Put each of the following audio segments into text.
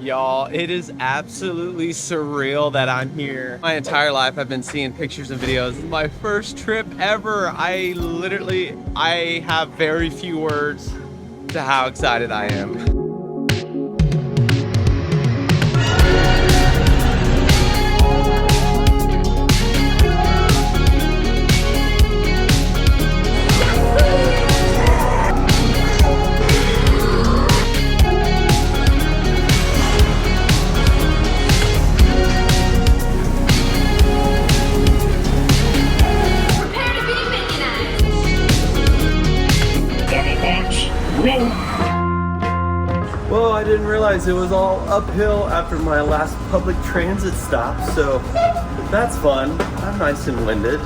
Y'all, it is absolutely surreal that I'm here. My entire life I've been seeing pictures and videos. This is my first trip ever. I have very few words to how excited I am. Well, I didn't realize it was all uphill after my last public transit stop, so that's fun. I'm nice and winded.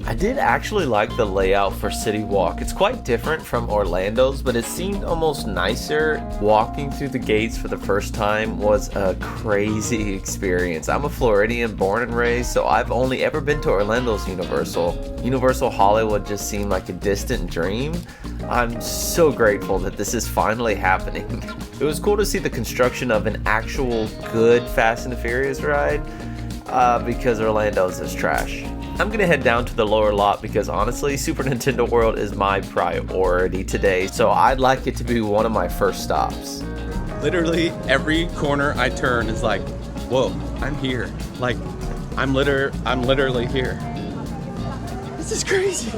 I did actually like the layout for City Walk. It's quite different from Orlando's, but it seemed almost nicer. Walking through the gates for the first time was a crazy experience. I'm a Floridian born and raised, so I've only ever been to Orlando's Universal. Universal Hollywood just seemed like a distant dream. I'm so grateful that this is finally happening. It was cool to see the construction of an actual good Fast and the Furious ride, because Orlando's is trash. I'm gonna head down to the lower lot because honestly, Super Nintendo World is my priority today, so I'd like it to be one of my first stops. Literally every corner I turn is like, whoa, I'm here. Like, I'm literally here. This is crazy.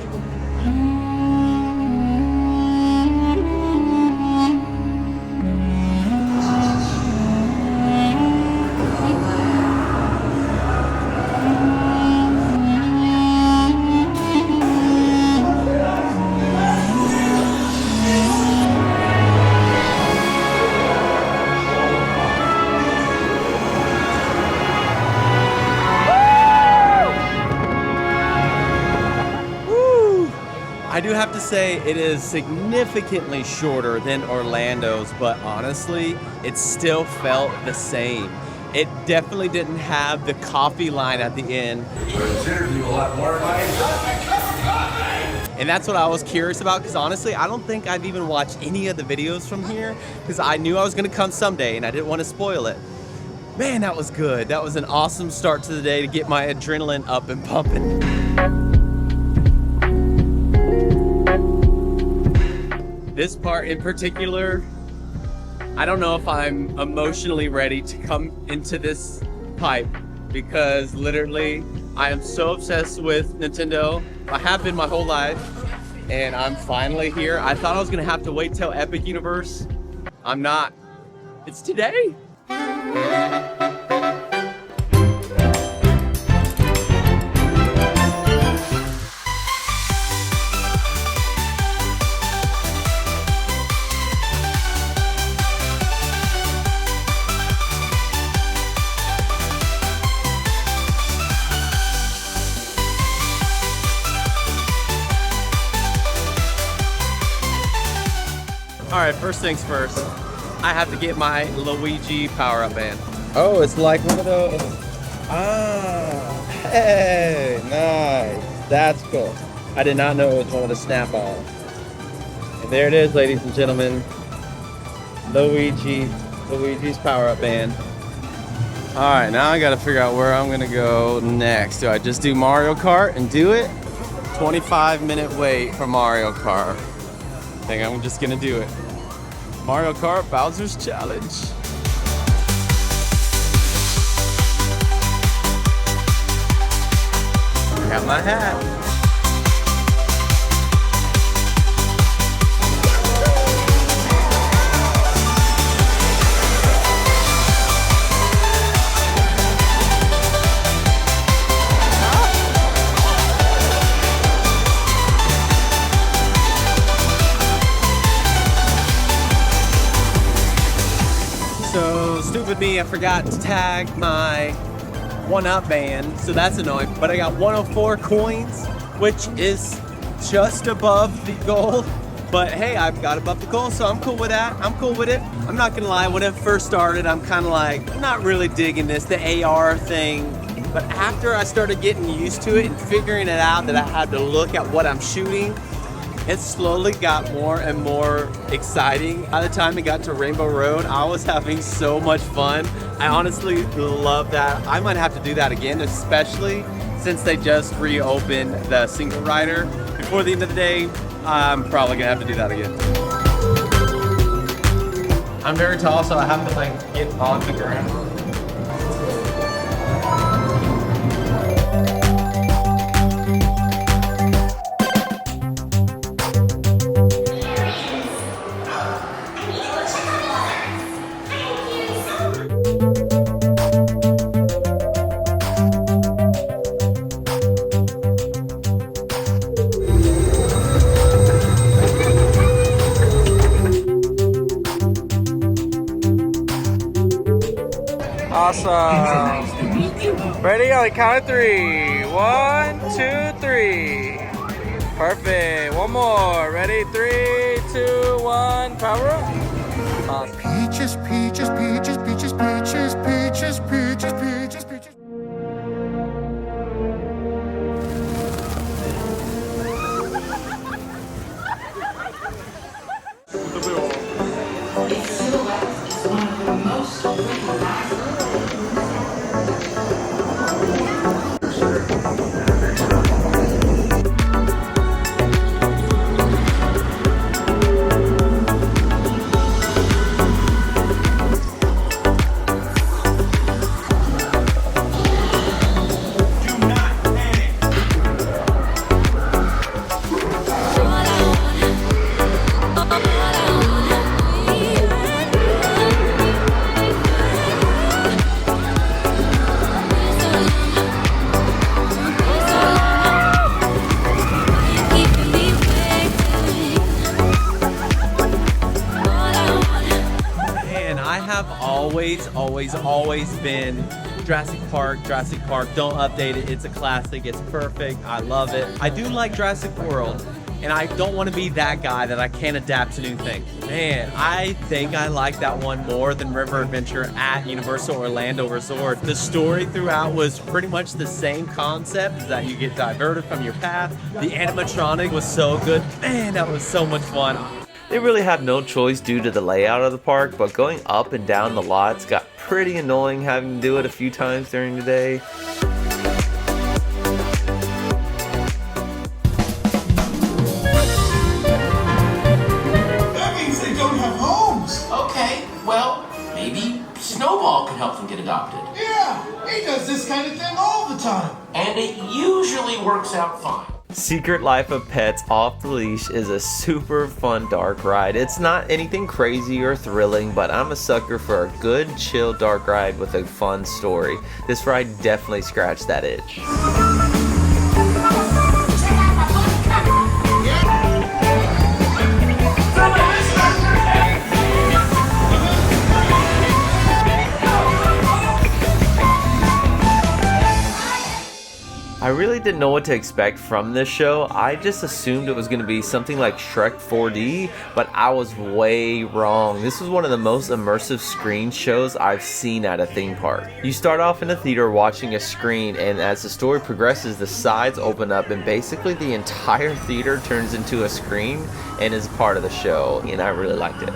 I do have to say it is significantly shorter than Orlando's, but honestly, it still felt the same. It definitely didn't have the coffee line at the end. And that's what I was curious about, because honestly, I don't think I've even watched any of the videos from here, because I knew I was gonna come someday and I didn't want to spoil it. Man, that was good. That was an awesome start to the day to get my adrenaline up and pumping. This part in particular, I don't know if I'm emotionally ready to come into this pipe, because literally I am so obsessed with Nintendo. I have been my whole life, and I'm finally here. I thought I was gonna have to wait till Epic Universe. I'm not. It's today. All right, first things first, I have to get my Luigi power-up band. Oh, it's like one of those. Ah, hey, nice. That's cool. I did not know it was one of the snap-ons. And there it is, ladies and gentlemen. Luigi's power-up band. All right, now I gotta figure out where I'm gonna go next. Do I just do Mario Kart and do it? 25-minute wait for Mario Kart. I think I'm just gonna do it. Mario Kart Bowser's Challenge. Got my hat. So stupid me, I forgot to tag my 1-up band, so that's annoying. But I got 104 coins, which is just above the goal. But hey, I've got above the goal, so I'm cool with that. I'm cool with it. I'm not gonna lie, when it first started, I'm kind of like, I'm not really digging this, the AR thing. But after I started getting used to it and figuring it out that I had to look at what I'm shooting, It slowly got more and more exciting. By the time it got to Rainbow Road, I was having so much fun. I honestly love that. I might have to do that again, especially since they just reopened the single rider. Before the end of the day, I'm probably gonna have to do that again. I'm very tall, so I have to like get on the ground. Awesome. Ready on the count of 3. 1, 2, 3. Perfect. One more. Ready? 3, 2, 1. Power up. Awesome. Peaches, peaches, peaches, peaches, peaches, peaches, peaches, peaches, peaches. Always been Jurassic Park, don't update it, it's a classic, it's perfect, I love it. I do like Jurassic World, and I don't want to be that guy that I can't adapt to new things. Man, I think I like that one more than River Adventure at Universal Orlando Resort. The story throughout was pretty much the same concept, that you get diverted from your path. The animatronic was so good. Man, that was so much fun. They really have no choice due to the layout of the park, but going up and down the lots got pretty annoying having to do it a few times during the day. That means they don't have homes. Okay, well, maybe Snowball can help them get adopted. Yeah, he does this kind of thing all the time. And it usually works out fine. Secret Life of Pets Off the Leash is a super fun dark ride. It's not anything crazy or thrilling, but I'm a sucker for a good, chill dark ride with a fun story. This ride definitely scratched that itch. I really didn't know what to expect from this show. I just assumed it was going to be something like Shrek 4D, but I was way wrong. This was one of the most immersive screen shows I've seen at a theme park. You start off in a theater watching a screen, and as the story progresses, the sides open up and basically the entire theater turns into a screen and is part of the show, and I really liked it.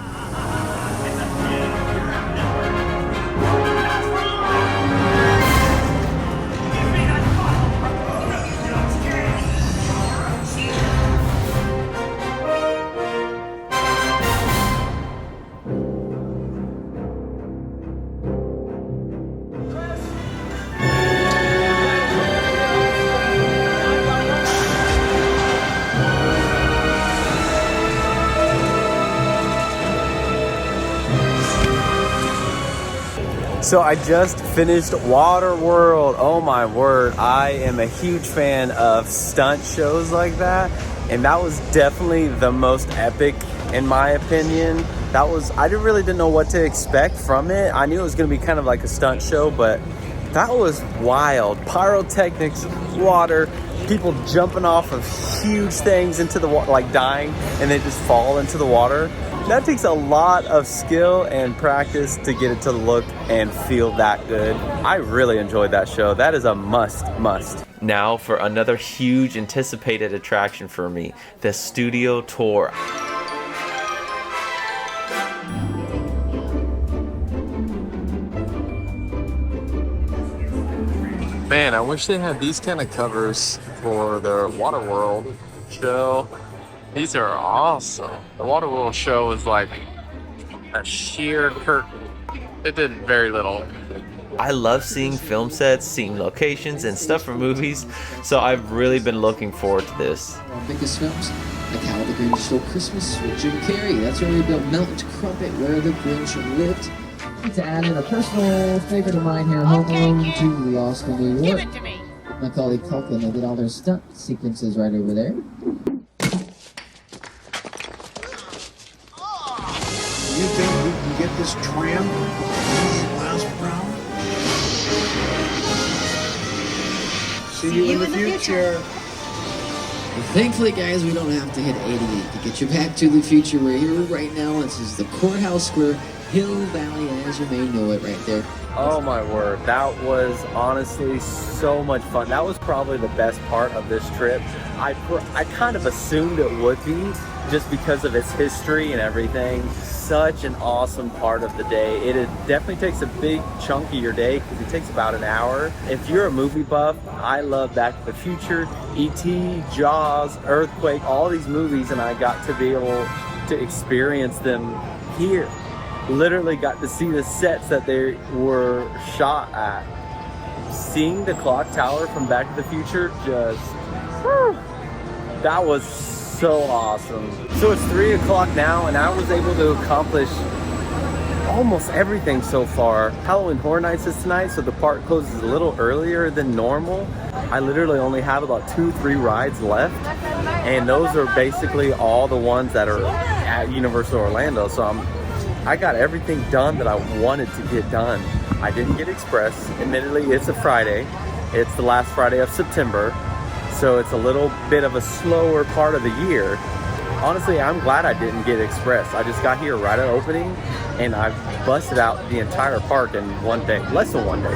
So I just finished WaterWorld. Oh my word, I am a huge fan of stunt shows like that, and that was definitely the most epic in my opinion. I really didn't know what to expect from it. I knew it was gonna be kind of like a stunt show, but that was wild. Pyrotechnics, water, people jumping off of huge things into the water, like dying, and they just fall into the water. That takes a lot of skill and practice to get it to look and feel that good. I really enjoyed that show. That is a must. Now for another huge anticipated attraction for me, the studio tour. Man, I wish they had these kind of covers for the WaterWorld show. These are awesome. The WaterWorld show is like a sheer curtain. It did very little. I love seeing film sets, seeing locations and stuff from movies, so I've really been looking forward to this. Our biggest films, like How the Grinch Stole Christmas with Jim Carrey. That's where we built Mount Crumpet, Where the Grinch Lived. To add in a personal favorite of mine here, Home Alone 2 Lost in New York. Give it to me. My colleague Copeland, they did all their stunt sequences right over there. You think we can get this tram Miles per hour? See you in the future. Well, thankfully, guys, we don't have to hit 88 to get you back to the future. We're here right now. This is the Courthouse Square, Hill Valley, as you may know it right there. Oh my word, that was honestly so much fun. That was probably the best part of this trip. I kind of assumed it would be, just because of its history and everything. Such an awesome part of the day. It definitely takes a big chunk of your day because it takes about an hour. If you're a movie buff, I love Back to the Future, E.T., Jaws, Earthquake, all these movies, and I got to be able to experience them here. Literally got to see the sets that they were shot at. Seeing the clock tower from Back to the Future, just, whew, that was so awesome. So it's 3 o'clock now and I was able to accomplish almost everything so far. Halloween Horror Nights is tonight, so the park closes a little earlier than normal. I literally only have about 2-3 rides left, and those are basically all the ones that are at Universal Orlando. So I got everything done that I wanted to get done. I didn't get Express. Admittedly, it's a Friday. It's the last Friday of September, so it's a little bit of a slower part of the year. Honestly, I'm glad I didn't get Express. I just got here right at opening, and I've busted out the entire park in one day, less than one day.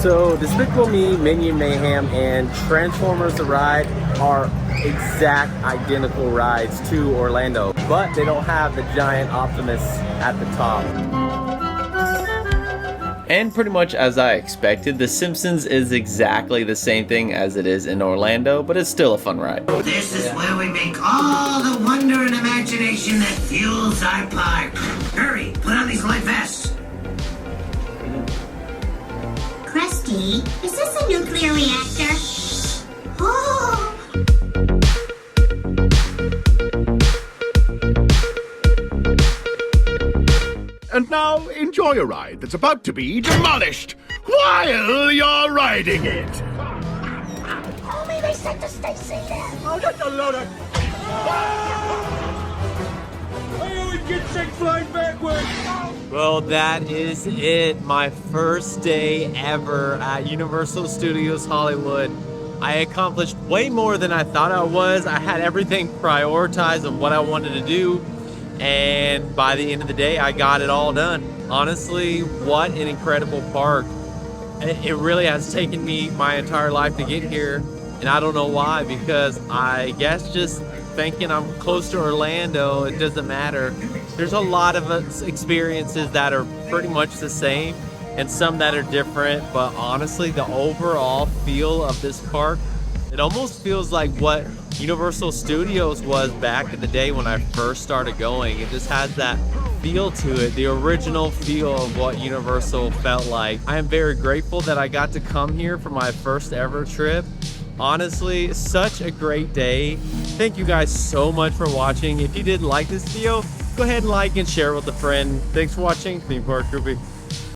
So Despicable Me, Minion Mayhem, and Transformers The Ride are exact identical rides to Orlando, but they don't have the giant Optimus at the top. And pretty much as I expected, The Simpsons is exactly the same thing as it is in Orlando, but it's still a fun ride. This is where we make all the wonder and imagination that fuels our park. Hurry, put on these light vests. Krusty, is this a nuclear reactor? Oh! And now, enjoy a ride that's about to be demolished while you're riding it. Oh, maybe they said to stay seated. Oh, that's a load of... Well, that is it. My first day ever at Universal Studios Hollywood. I accomplished way more than I thought I was. I had everything prioritized of what I wanted to do. And by the end of the day, I got it all done. Honestly, what an incredible park. It really has taken me my entire life to get here. And I don't know why, because I guess just thinking I'm close to Orlando, it doesn't matter. There's a lot of experiences that are pretty much the same and some that are different, but honestly, the overall feel of this park, it almost feels like what Universal Studios was back in the day when I first started going. It just has that feel to it, the original feel of what Universal felt like. I am very grateful that I got to come here for my first ever trip. Honestly, such a great day. Thank you guys so much for watching. If you did like this video, go ahead and like and share with a friend. Thanks for watching. Theme Park Groupie.